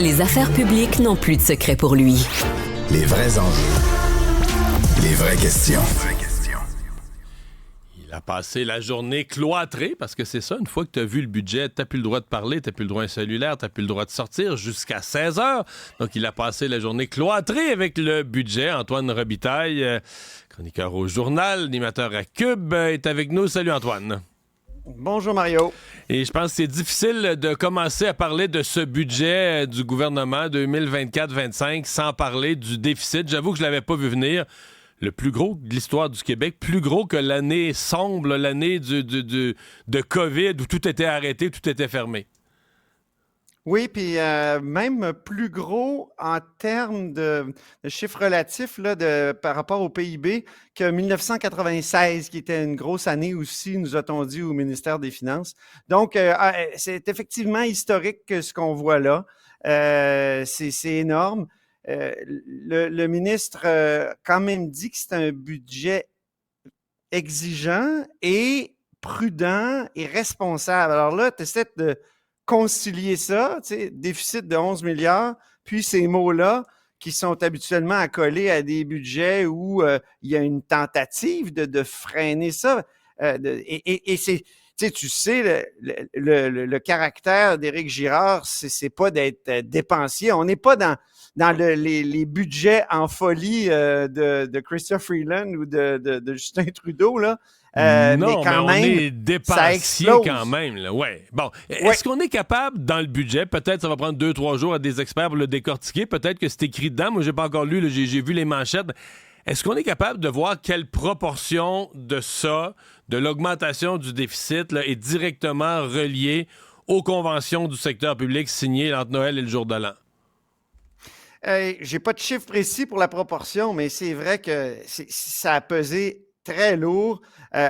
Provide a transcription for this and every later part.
Les affaires publiques n'ont plus de secret pour lui. Les vrais enjeux. Les vraies questions. Il a passé la journée cloîtrée, parce que c'est ça, une fois que tu as vu le budget, tu n'as plus le droit de parler, tu n'as plus le droit à un cellulaire, tu n'as plus le droit de sortir jusqu'à 16 heures. Donc, il a passé la journée cloîtrée avec le budget. Antoine Robitaille, chroniqueur au Journal, animateur à Cube, est avec nous. Salut Antoine. Bonjour Mario. Et je pense que c'est difficile de commencer à parler de ce budget du gouvernement 2024-25 sans parler du déficit. J'avoue que je ne l'avais pas vu venir. Le plus gros de l'histoire du Québec, plus gros que l'année sombre, l'année de COVID, où tout était arrêté, tout était fermé. Oui, puis même plus gros en termes de chiffres relatifs là, par rapport au PIB que 1996, qui était une grosse année aussi, nous a-t-on dit au ministère des Finances. Donc, c'est effectivement historique ce qu'on voit là. C'est énorme. Le ministre quand même dit que c'est un budget exigeant et prudent et responsable. Alors là, tu essaies de concilier ça, tu sais, déficit de 11 milliards, puis ces mots-là qui sont habituellement accolés à des budgets où il y a une tentative de freiner ça. Et c'est, tu sais, le caractère d'Éric Girard, c'est pas d'être dépensier. On n'est pas dans les budgets en folie de Chrystia Freeland ou de Justin Trudeau, là. Non, mais quand on même, est dépensier quand même. Là. Ouais. Bon, est-ce qu'on est capable, dans le budget, peut-être ça va prendre 2-3 jours à des experts pour le décortiquer, peut-être que c'est écrit dedans, moi j'ai pas encore lu, là, j'ai vu les manchettes. Est-ce qu'on est capable de voir quelle proportion de ça, de l'augmentation du déficit, là, est directement reliée aux conventions du secteur public signées entre Noël et le jour de l'an? J'ai pas de chiffre précis pour la proportion, mais c'est vrai que ça a pesé très lourd.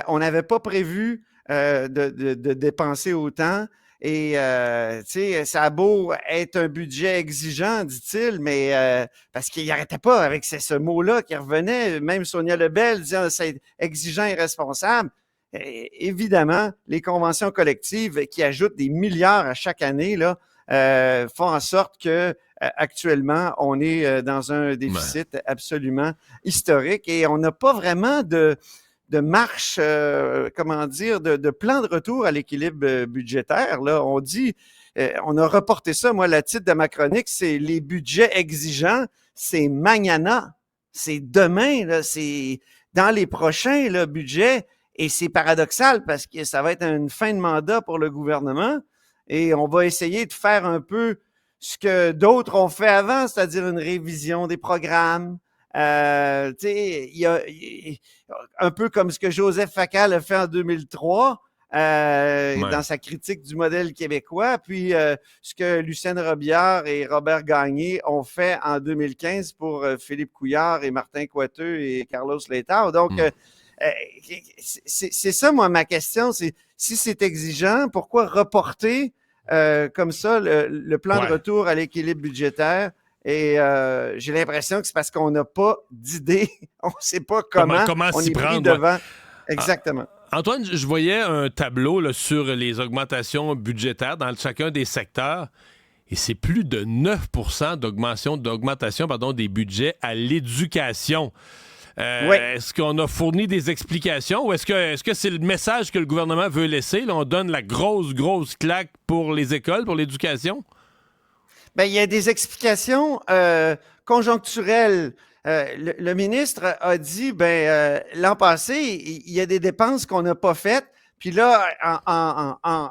On n'avait pas prévu de dépenser autant. Et, tu sais, ça a beau être un budget exigeant, dit-il, mais parce qu'il n'arrêtait pas avec ce mot-là qui revenait. Même Sonia Lebel disant que c'est exigeant et responsable. Évidemment, les conventions collectives qui ajoutent des milliards à chaque année là, font en sorte que actuellement, on est dans un déficit absolument historique et on n'a pas vraiment de marche, comment dire, de plan de retour à l'équilibre budgétaire. Là, on dit, on a reporté ça. Moi, le titre de ma chronique, c'est les budgets exigeants, c'est mañana, c'est demain, là, c'est dans les prochains là, budgets. Et c'est paradoxal parce que ça va être une fin de mandat pour le gouvernement et on va essayer de faire un peu ce que d'autres ont fait avant, c'est-à-dire une révision des programmes. Tu sais, il y a un peu comme ce que Joseph Facal a fait en 2003 dans sa critique du modèle québécois, puis ce que Lucien Robillard et Robert Gagné ont fait en 2015 pour Philippe Couillard et Martin Coiteux et Carlos Letao. Donc, c'est ça, moi, ma question, c'est si c'est exigeant, pourquoi reporter comme ça le plan de retour à l'équilibre budgétaire? Et j'ai l'impression que c'est parce qu'on n'a pas d'idée. On ne sait pas comment on s'y est prendre, pris devant. Exactement. Antoine, je voyais un tableau là, sur les augmentations budgétaires dans chacun des secteurs. Et c'est plus de 9% d'augmentation des budgets à l'éducation. Oui. Est-ce qu'on a fourni des explications ou est-ce que c'est le message que le gouvernement veut laisser? Là, on donne la grosse claque pour les écoles, pour l'éducation? Bien, il y a des explications conjoncturelles. Le ministre a dit, l'an passé, il y a des dépenses qu'on n'a pas faites. Puis là,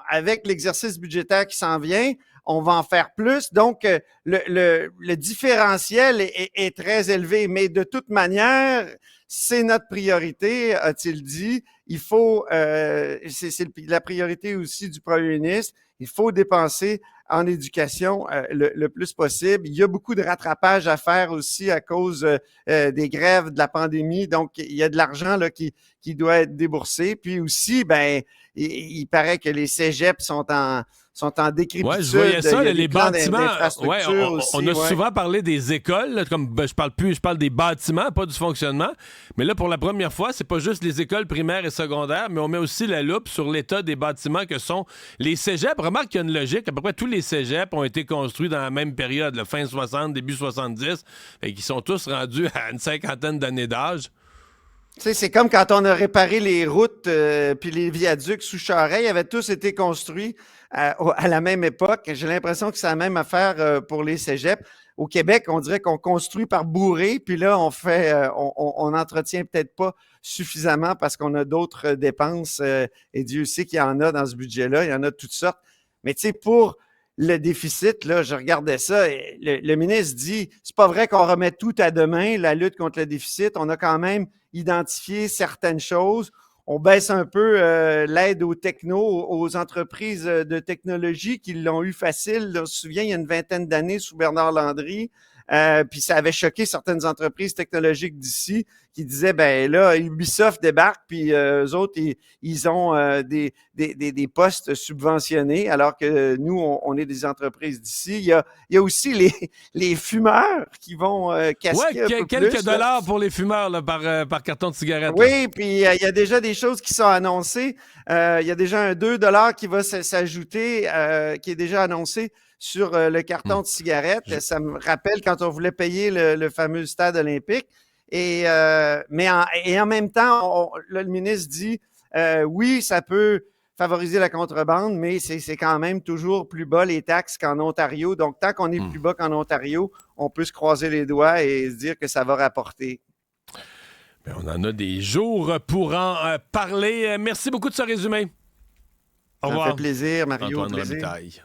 avec l'exercice budgétaire qui s'en vient, on va en faire plus. Donc, le différentiel est très élevé. Mais de toute manière, c'est notre priorité, a-t-il dit. Il faut, c'est la priorité aussi du premier ministre. Il faut dépenser en éducation le plus possible. Il y a beaucoup de rattrapage à faire aussi à cause des grèves de la pandémie. Donc, il y a de l'argent là qui doit être déboursé. Puis aussi, il paraît que les cégeps sont en décrépitude. Ouais, je voyais ça, les bâtiments. Ouais, on a aussi, souvent parlé des écoles, là, comme je parle des bâtiments, pas du fonctionnement. Mais là, pour la première fois, c'est pas juste les écoles primaires et secondaires, mais on met aussi la loupe sur l'état des bâtiments que sont les cégeps. Remarque qu'il y a une logique. À peu près tous les cégeps ont été construits dans la même période, la fin 60, début 70, et qui sont tous rendus à une 50aine d'années d'âge. Tu sais, c'est comme quand on a réparé les routes puis les viaducs sous Charest, ils avaient tous été construits à la même époque. J'ai l'impression que c'est la même affaire pour les cégeps. Au Québec, on dirait qu'on construit par bourrée, puis là, on n'entretient peut-être pas suffisamment parce qu'on a d'autres dépenses, et Dieu sait qu'il y en a dans ce budget-là, il y en a de toutes sortes. Mais tu sais, pour le déficit, là, je regardais ça, et le ministre dit, c'est pas vrai qu'on remet tout à demain, la lutte contre le déficit, on a quand même identifié certaines choses. On baisse un peu l'aide aux technos, aux entreprises de technologie qui l'ont eu facile. Là, on se souvient, il y a une vingtaine d'années sous Bernard Landry, puis ça avait choqué certaines entreprises technologiques d'ici qui disaient, ben là, Ubisoft débarque, puis eux autres, ils ont des postes subventionnés, alors que nous, on est des entreprises d'ici. Il y a aussi les fumeurs qui vont casquer un peu quelques plus, dollars pour les fumeurs là, par carton de cigarette. Oui, puis il y a déjà des choses qui sont annoncées. Il y a déjà un 2 $ qui va s'ajouter, qui est déjà annoncé sur le carton de cigarette. Ça me rappelle quand on voulait payer le fameux stade olympique. Mais en même temps, là, le ministre dit, oui, ça peut favoriser la contrebande, mais c'est quand même toujours plus bas les taxes qu'en Ontario. Donc, tant qu'on est plus bas qu'en Ontario, on peut se croiser les doigts et se dire que ça va rapporter. Bien, on en a des jours pour en parler. Merci beaucoup de ce résumé. Au revoir. Ça me fait plaisir, Mario. Antoine Robitaille.